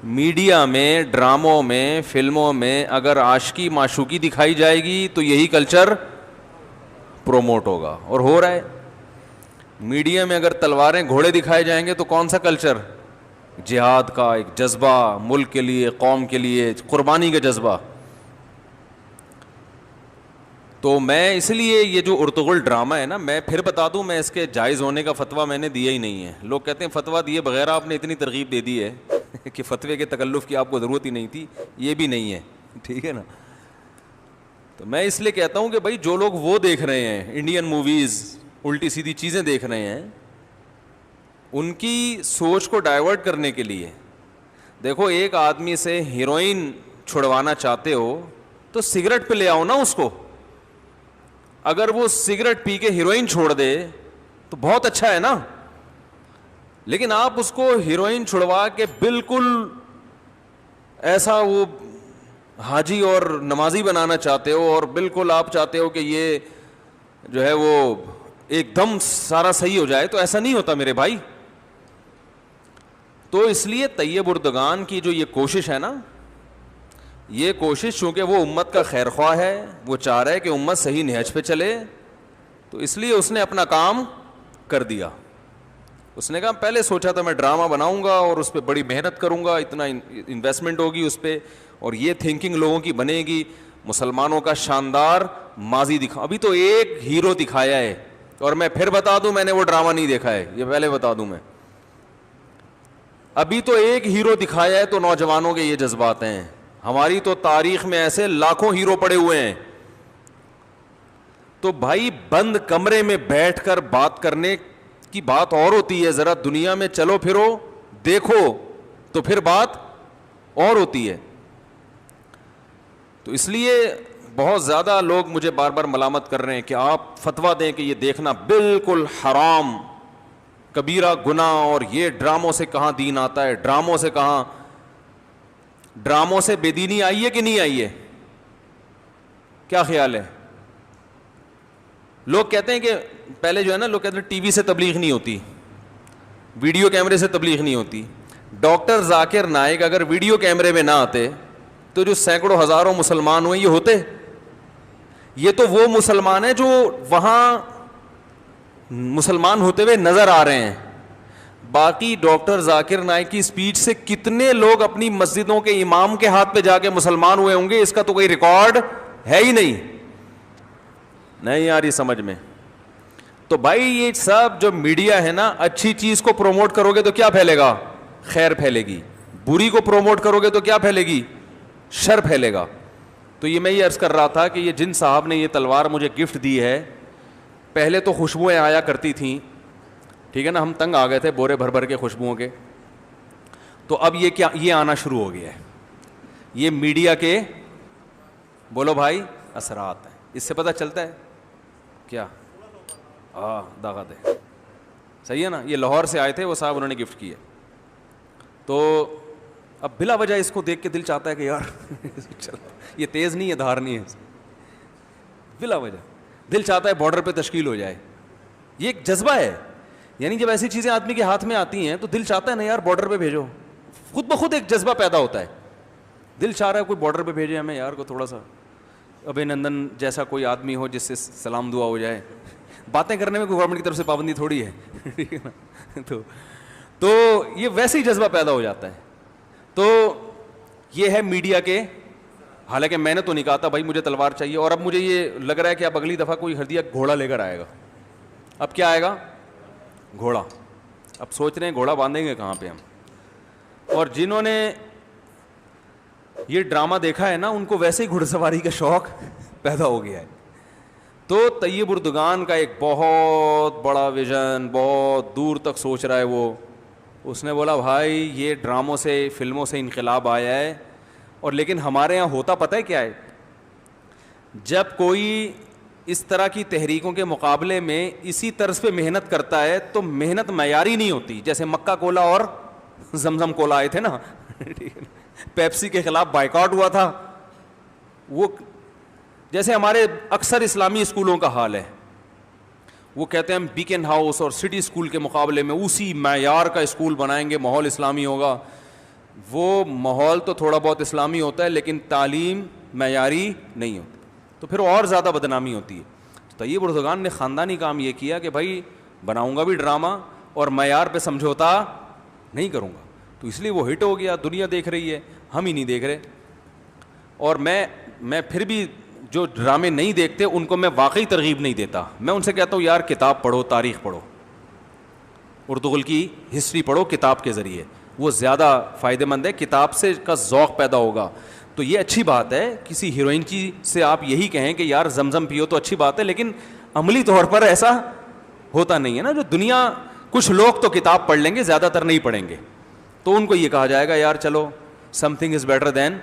Media میں، ڈراموں میں، فلموں میں اگر عاشقی معشوقی دکھائی جائے گی تو یہی کلچر پروموٹ ہوگا، اور ہو رہا ہے۔ میڈیا میں اگر تلواریں گھوڑے دکھائے جائیں گے تو کون سا کلچر؟ جہاد کا ایک جذبہ، ملک کے لیے، قوم کے لیے قربانی کا جذبہ۔ تو میں اس لیے یہ جو ارطغرل ڈرامہ ہے نا، میں پھر بتا دوں، میں اس کے جائز ہونے کا فتویٰ میں نے دیا ہی نہیں ہے۔ لوگ کہتے ہیں فتویٰ دیے بغیر آپ نے اتنی ترغیب دے دی ہے کہ فتوے کے تکلف کی آپ کو ضرورت ہی نہیں تھی، یہ بھی نہیں ہے، ٹھیک ہے نا۔ تو میں اس لیے کہتا ہوں کہ بھائی جو لوگ وہ دیکھ رہے ہیں انڈین موویز، الٹی سیدھی چیزیں دیکھ رہے ہیں، ان کی سوچ کو ڈائیورٹ کرنے کے لیے دیکھو، ایک آدمی سے ہیروئن چھڑوانا چاہتے ہو تو سگریٹ پہ لے آؤ نا اس کو۔ اگر وہ سگریٹ پی کے ہیروئن چھوڑ دے تو بہت اچھا ہے نا، لیکن آپ اس کو ہیروئن چھڑوا کے بالکل ایسا وہ حاجی اور نمازی بنانا چاہتے ہو، اور بالکل آپ چاہتے ہو کہ یہ جو ہے وہ ایک دم سارا صحیح ہو جائے، تو ایسا نہیں ہوتا میرے بھائی۔ تو اس لیے طیب اردگان کی جو یہ کوشش ہے نا، یہ کوشش چونکہ وہ امت کا خیر خواہ ہے، وہ چاہ رہا ہے کہ امت صحیح نہج پہ چلے، تو اس لیے اس نے اپنا کام کر دیا۔ اس نے کہا پہلے سوچا تھا میں ڈرامہ بناؤں گا اور اس پہ بڑی محنت کروں گا، اتنا انویسٹمنٹ ہوگی اس پہ، اور یہ تھنکنگ لوگوں کی بنے گی، مسلمانوں کا شاندار ماضی دکھا۔ ابھی تو ایک ہیرو دکھایا ہے، اور میں پھر بتا دوں میں نے وہ ڈرامہ نہیں دیکھا ہے، یہ پہلے بتا دوں میں۔ ابھی تو ایک ہیرو دکھایا ہے تو نوجوانوں کے یہ جذبات ہیں۔ ہماری تو تاریخ میں ایسے لاکھوں ہیرو پڑے ہوئے ہیں۔ تو بھائی بند کمرے میں بیٹھ کر بات کرنے کی بات اور ہوتی ہے، ذرا دنیا میں چلو پھرو دیکھو تو پھر بات اور ہوتی ہے۔ تو اس لیے بہت زیادہ لوگ مجھے بار بار ملامت کر رہے ہیں کہ آپ فتویٰ دیں کہ یہ دیکھنا بالکل حرام، کبیرہ گناہ، اور یہ ڈراموں سے کہاں دین آتا ہے، ڈراموں سے کہاں، ڈراموں سے بے دینی آئی ہے کہ نہیں آئی ہے؟ کیا خیال ہے؟ لوگ کہتے ہیں کہ پہلے جو ہے نا، لوگ کہتے ہیں ٹی وی سے تبلیغ نہیں ہوتی، ویڈیو کیمرے سے تبلیغ نہیں ہوتی۔ ڈاکٹر ذاکر نائک اگر ویڈیو کیمرے میں نہ آتے تو جو سینکڑوں ہزاروں مسلمان ہوئے یہ ہوتے؟ یہ تو وہ مسلمان ہیں جو وہاں مسلمان ہوتے ہوئے نظر آ رہے ہیں۔ باقی ڈاکٹر ذاکر نائک کی اسپیچ سے کتنے لوگ اپنی مسجدوں کے امام کے ہاتھ پہ جا کے مسلمان ہوئے ہوں گے، اس کا تو کوئی ریکارڈ ہے ہی نہیں آ رہی سمجھ میں۔ تو بھائی یہ سب جو میڈیا ہے نا، اچھی چیز کو پروموٹ کرو گے تو کیا پھیلے گا؟ خیر پھیلے گی۔ بری کو پروموٹ کرو گے تو کیا پھیلے گی؟ شر پھیلے گا۔ تو یہ میں یہ عرض کر رہا تھا کہ یہ جن صاحب نے یہ تلوار مجھے گفٹ دی ہے، پہلے تو خوشبوئیں آیا کرتی تھیں، ٹھیک ہے نا، ہم تنگ آ گئے تھے بورے بھر بھر کے خوشبوؤں کے، تو اب یہ کیا، یہ آنا شروع ہو گیا ہے، یہ میڈیا کے بولو بھائی اثرات ہیں۔ اس سے پتہ چلتا ہے کیا؟ داغت ہے، صحیح ہے نا۔ یہ لاہور سے آئے تھے وہ صاحب، انہوں نے گفٹ کیے، تو اب بلا وجہ اس کو دیکھ کے دل چاہتا ہے کہ یار یہ تیز نہیں ہے، دھار نہیں ہے، بلا وجہ دل چاہتا ہے بارڈر پہ تشکیل ہو جائے۔ یہ ایک جذبہ ہے، یعنی جب ایسی چیزیں آدمی کے ہاتھ میں آتی ہیں تو دل چاہتا ہے نا یار بارڈر پہ بھیجو، خود بخود ایک جذبہ پیدا ہوتا ہے، دل چاہ رہا ہے کوئی بارڈر پہ بھیجے ہمیں یار، کو تھوڑا سا ابھی نندن جیسا کوئی آدمی ہو جس سے سلام دعا ہو جائے۔ باتیں کرنے میں کوئی گورنمنٹ کی طرف سے پابندی تھوڑی ہے تو یہ ویسے ہی جذبہ پیدا ہو جاتا ہے۔ تو یہ ہے میڈیا کے، حالانکہ میں نے تو نہیں کہا تھا بھائی مجھے تلوار چاہیے، اور اب مجھے یہ لگ رہا ہے کہ اب اگلی دفعہ کوئی ہردیا گھوڑا لے کر آئے گا۔ اب کیا آئے گا؟ گھوڑا۔ اب سوچ رہے ہیں گھوڑا باندھیں گے کہاں پہ ہم۔ اور جنہوں نے یہ ڈرامہ دیکھا ہے نا، ان کو ویسے ہی گھڑ سواری کا شوق پیدا ہو گیا ہے۔ تو طیب اردگان کا ایک بہت بڑا ویژن، بہت دور تک سوچ رہا ہے وہ۔ اس نے بولا بھائی یہ ڈراموں سے، فلموں سے انقلاب آیا ہے، اور لیکن ہمارے یہاں ہوتا پتہ ہے کیا ہے؟ جب کوئی اس طرح کی تحریکوں کے مقابلے میں اسی طرز پہ محنت کرتا ہے تو محنت معیاری نہیں ہوتی۔ جیسے مکہ کولا اور زمزم کولا آئے تھے نا، پیپسی کے خلاف بائیکاٹ ہوا تھا، وہ جیسے ہمارے اکثر اسلامی اسکولوں کا حال ہے، وہ کہتے ہیں ہم بیکن ہاؤس اور سٹی اسکول کے مقابلے میں اسی معیار کا اسکول بنائیں گے، ماحول اسلامی ہوگا۔ وہ ماحول تو تھوڑا بہت اسلامی ہوتا ہے لیکن تعلیم معیاری نہیں ہوتی, تو پھر اور زیادہ بدنامی ہوتی ہے. طیب اردگان نے خاندانی کام یہ کیا کہ بھائی بناؤں گا بھی ڈرامہ اور معیار پہ سمجھوتا نہیں کروں گا, تو اس لیے وہ ہٹ ہو گیا, دنیا دیکھ رہی ہے, ہم ہی نہیں دیکھ رہے. اور میں پھر بھی جو ڈرامے نہیں دیکھتے ان کو میں واقعی ترغیب نہیں دیتا, میں ان سے کہتا ہوں یار کتاب پڑھو, تاریخ پڑھو, ارطغرل کی ہسٹری پڑھو کتاب کے ذریعے, وہ زیادہ فائدہ مند ہے, کتاب سے کا ذوق پیدا ہوگا. تو یہ اچھی بات ہے, کسی ہیروئن کی سے آپ یہی کہیں کہ یار زمزم پیو تو اچھی بات ہے, لیکن عملی طور پر ایسا ہوتا نہیں ہے نا. جو دنیا, کچھ لوگ تو کتاب پڑھ لیں گے, زیادہ تر نہیں پڑھیں گے, تو ان کو یہ کہا جائے گا یار چلو some thing is better than